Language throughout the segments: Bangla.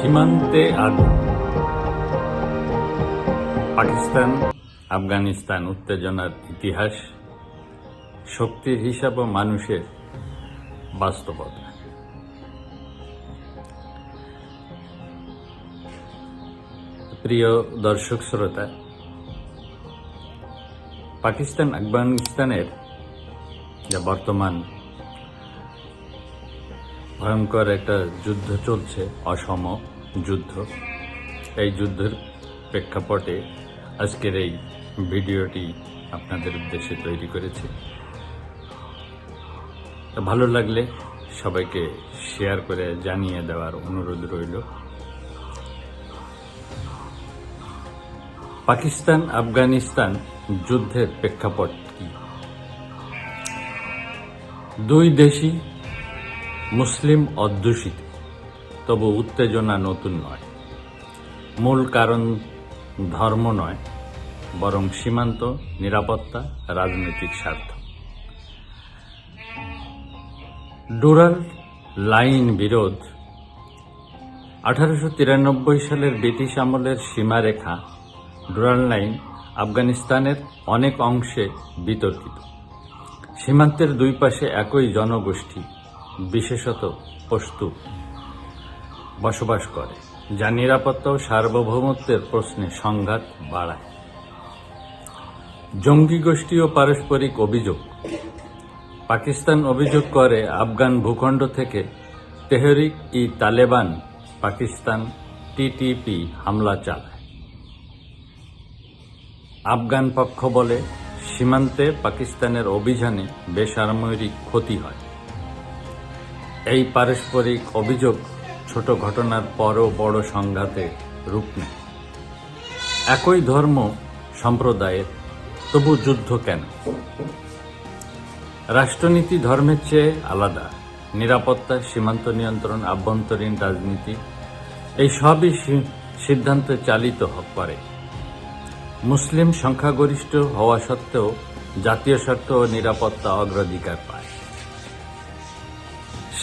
সীমান্তে আগুন। পাকিস্তান আফগানিস্তান উত্তেজনার ইতিহাস, শক্তির হিসাব ও মানুষের বাস্তবতা। প্রিয় দর্শক শ্রোতা, পাকিস্তান আফগানিস্তানের যা বর্তমান ভয়ঙ্কর একটা যুদ্ধ চলছে, অসম যুদ্ধ, এই যুদ্ধের প্রেক্ষাপটে আজকের এই ভিডিওটি আপনাদের উদ্দেশ্যে তৈরি করেছি। ভালো লাগলে সবাইকে শেয়ার করে জানিয়ে দেওয়ার অনুরোধ রইল। পাকিস্তান আফগানিস্তান যুদ্ধের প্রেক্ষাপট কি? দুই দেশই মুসলিম অধ্যুষিত, তবু উত্তেজনা নতুন নয়। মূল কারণ ধর্ম নয়, বরং সীমান্ত, নিরাপত্তা, রাজনৈতিক স্বার্থ। ডুরাল লাইন বিরোধ। 1893 সালের ব্রিটিশ আমলের সীমারেখা ডুরাল লাইন আফগানিস্তানের অনেক অংশে বিতর্কিত। সীমান্তের দুই পাশে একই জনগোষ্ঠী, বিশেষত পশতু, বসবাস করে, যা নিরাপত্তা ও সার্বভৌমত্বের প্রশ্নে সংঘাত বাড়ায়। জঙ্গি গোষ্ঠী ও পারস্পরিক অভিযোগ। পাকিস্তান অভিযোগ করে আফগান ভূখণ্ড থেকে তেহরিক-ই-তালেবান পাকিস্তান টিটিপি হামলা চালায়। আফগান পক্ষ বলে সীমান্তে পাকিস্তানের অভিযানে বেসামরিক ক্ষতি হয়। এই পারস্পরিক অভিযোগ ছোট ঘটনার পরও বড় সংঘাতে রূপ নেয়। একই ধর্ম সম্প্রদায়ের, তবু যুদ্ধ কেন? রাষ্ট্রনীতি ধর্মের চেয়ে আলাদা। নিরাপত্তা, সীমান্ত নিয়ন্ত্রণ, আভ্যন্তরীণ রাজনীতি, এই সবই সিদ্ধান্তে চালিত করে। মুসলিম সংখ্যাগরিষ্ঠ হওয়া সত্ত্বেও জাতীয় স্বার্থ ও নিরাপত্তা অগ্রাধিকার পায়।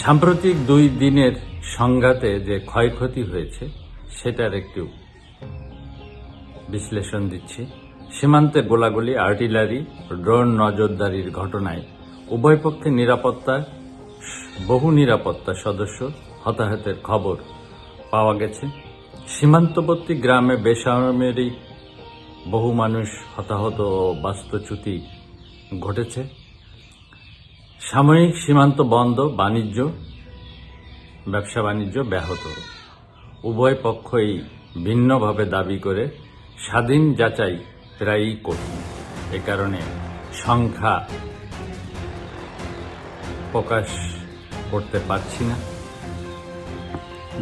সাম্প্রতিক 2 দিনের সংঘাতে যে ক্ষয়ক্ষতি হয়েছে সেটার একটু বিশ্লেষণ দিচ্ছি। সীমান্তে গোলাগুলি, আর্টিলারি, ড্রোন নজরদারির ঘটনায় উভয় পক্ষে বহু নিরাপত্তা সদস্য হতাহতের খবর পাওয়া গেছে। সীমান্তবর্তী গ্রামে বেসামরিক বহু মানুষ হতাহত ও বাস্তুচ্যুতি ঘটেছে। সাময়িক সীমান্ত বন্ধ, ব্যবসা বাণিজ্য ব্যাহত। উভয় পক্ষই ভিন্নভাবে দাবি করে স্বাধীন যাচাই প্রায়ই কঠিন। এ কারণে সংখ্যা প্রকাশ করতে পারছি না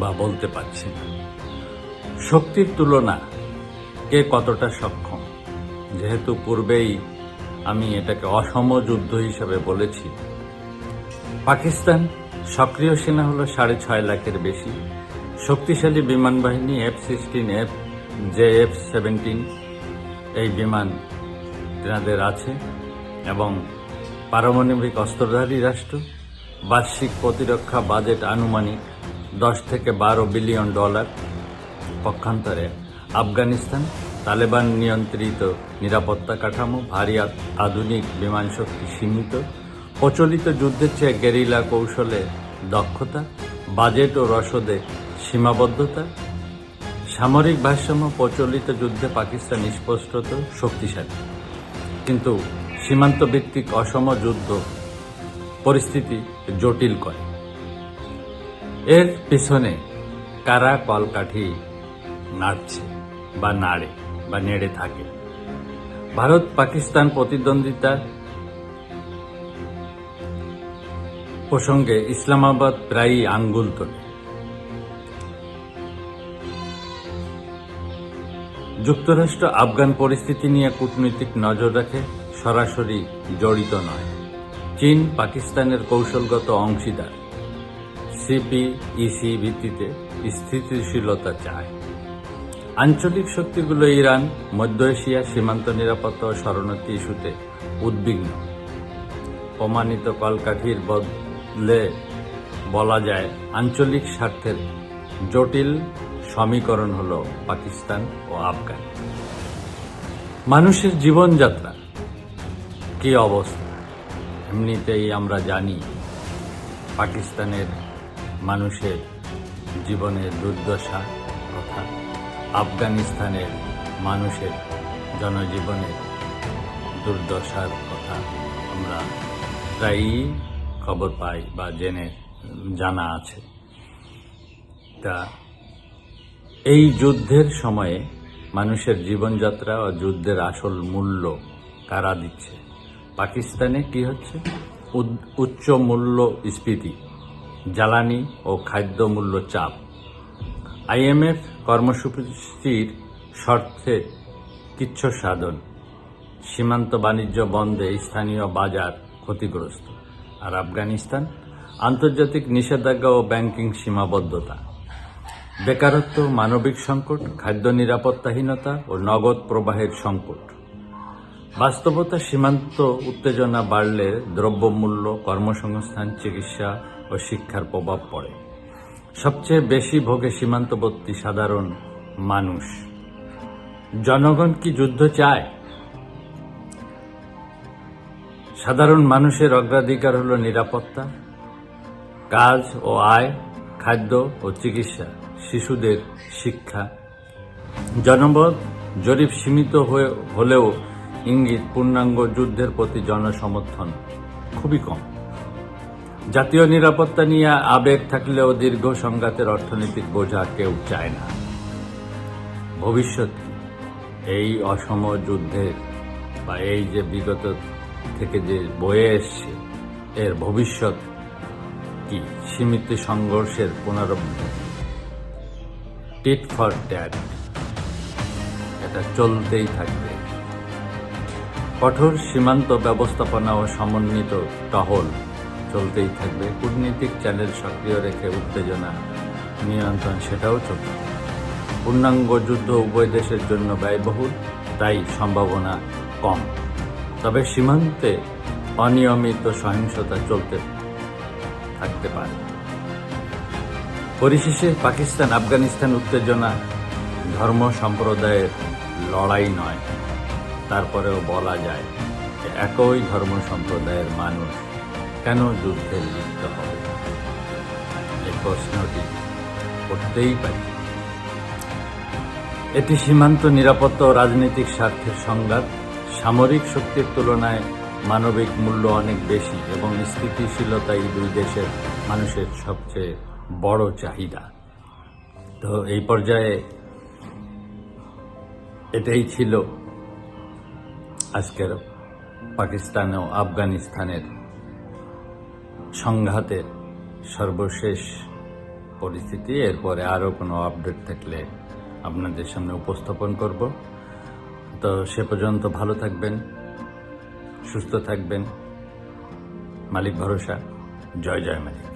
বা বলতে পারছি না। শক্তির তুলনা, কে কতটা সক্ষম? যেহেতু পূর্বেই আমি এটাকে অসম যুদ্ধ হিসেবে বলেছি। পাকিস্তান সক্রিয় সেনা হলো 6.5 লাখের বেশি। শক্তিশালী বিমান বাহিনী F-16, JF-17 এই বিমান তেনাদের আছে এবং পারমাণবিক অস্ত্রধারী রাষ্ট্র। বার্ষিক প্রতিরক্ষা বাজেট আনুমানিক $10 থেকে $12 বিলিয়ন। পক্ষান্তরে আফগানিস্তান তালেবান নিয়ন্ত্রিত নিরাপত্তা কাঠামো, ভারী আধুনিক বিমান শক্তি, সীমিত প্রচলিত যুদ্ধের চেয়ে গেরিলা কৌশলে দক্ষতা, বাজেট ও রসদে সীমাবদ্ধতা। সামরিক ভারসাম্য। প্রচলিত যুদ্ধে পাকিস্তান স্পষ্টত শক্তিশালী, কিন্তু সীমান্ত ভিত্তিক অসম যুদ্ধ পরিস্থিতি জটিল করে। এর পিছনে কারা কলকাঠি নাড়ছে বা নাড়ে বা নেড়ে থাকে? ভারত পাকিস্তান প্রতিদ্বন্দ্বিতা প্রসঙ্গে ইসলামাবাদ প্রায়ই আঙ্গুল তোলে। যুক্তরাষ্ট্র আফগান পরিস্থিতি নিয়ে কূটনৈতিক নজর রাখে, সরাসরি জড়িত নয়। চীন পাকিস্তানের কৌশলগত অংশীদার, CPEC ভিত্তিতে স্থিতিশীলতা চায়। আঞ্চলিক শক্তিগুলো ইরান, মধ্য এশিয়া, সীমান্ত নিরাপত্তা ও শরণার্থী ইস্যুতে উদ্বিগ্ন। প্রমাণিত কলকাঠির বদলে বলা যায় আঞ্চলিক স্বার্থের জটিল সমীকরণ হলো পাকিস্তান ও আফগান। মানুষের জীবনযাত্রা কি অবস্থা, এমনিতেই আমরা জানি পাকিস্তানের মানুষের জীবনের দুর্দশা কথা, আফগানিস্তানের মানুষের জনজীবনের দুর্দশার কথা আমরা প্রায়ই খবর পাই বা জানা আছে। তা এই যুদ্ধের সময়ে মানুষের জীবনযাত্রা ও যুদ্ধের আসল মূল্য কারা দিচ্ছে? পাকিস্তানে কি হচ্ছে? উচ্চ মূল্য স্ফীতি, জ্বালানি ও খাদ্য মূল্য চাপ, IMF কর্মসূচির শর্তে কিচ্ছু সাধন, সীমান্ত বাণিজ্য বন্ধে স্থানীয় বাজার ক্ষতিগ্রস্ত। আর আফগানিস্তান, আন্তর্জাতিক নিষেধাজ্ঞা ও ব্যাংকিং সীমাবদ্ধতা, বেকারত্ব, মানবিক সংকট, খাদ্য নিরাপত্তাহীনতা ও নগদ প্রবাহের সংকট। বাস্তবতা, সীমান্ত উত্তেজনা বাড়লে দ্রব্যমূল্য, কর্মসংস্থান, চিকিৎসা ও শিক্ষার প্রভাব পড়ে। সবচেয়ে বেশি ভোগে সীমান্তবর্তী সাধারণ মানুষ। জনগণ কি যুদ্ধ চায়? সাধারণ মানুষের অগ্রাধিকার হলো নিরাপত্তা, কাজ ও আয়, খাদ্য ও চিকিৎসা, শিশুদের শিক্ষা। জনমত জরিপ সীমিত হলেও ইঙ্গিত পূর্ণাঙ্গ যুদ্ধের প্রতি জনসমর্থন খুবই কম। জাতীয় নিরাপত্তা নিয়ে আবেগ থাকলেও দীর্ঘ সংঘাতের অর্থনৈতিক বোঝা কেউ চায় না। ভবিষ্যৎ এই অসম যুদ্ধের বা এই যে বিগত থেকে যে বয়ে এসছে, এর ভবিষ্যৎ কি? সীমিত সংঘর্ষের পুনরাবৃত্তি, টিট ফর ট্যাট, এটা চলতেই থাকবে। কঠোর সীমান্ত ব্যবস্থাপনা ও সমন্বিত টহল চলতেই থাকবে। কূটনীতিক চ্যানেল সক্রিয় রেখে উত্তেজনা নিয়ন্ত্রণ, সেটাও চলবে। পূর্ণাঙ্গ যুদ্ধ উভয় দেশের জন্য ব্যয়বহুল, তাই সম্ভাবনা কম। তবে সীমান্তে অনিয়মিত সহিংসতা চলতে থাকতে পারে। পরিশেষে পাকিস্তান আফগানিস্তান উত্তেজনা ধর্ম সম্প্রদায়ের লড়াই নয়। তারপরেও বলা যায় যে একই ধর্ম সম্প্রদায়ের মানুষ কেন যুদ্ধে লিপ্ত হবে? এই প্রশ্নটি করতেই পারি। এটি সীমান্ত নিরাপত্তা ও রাজনৈতিক স্বার্থের সংঘাত। সামরিক শক্তির তুলনায় মানবিক মূল্য অনেক বেশি এবং স্থিতিশীলতাই দুই দেশের মানুষের সবচেয়ে বড় চাহিদা। তো এই পর্যায়ে এটাই ছিল আজকের পাকিস্তান ও আফগানিস্তানের সংঘাতের সর্বশেষ পরিস্থিতি। এরপরে আরও কোনো আপডেট থাকলে আপনাদের সামনে উপস্থাপন করব। তো সে পর্যন্ত ভালো থাকবেন, সুস্থ থাকবেন। মালিক ভরসা। জয় জয় মালিক।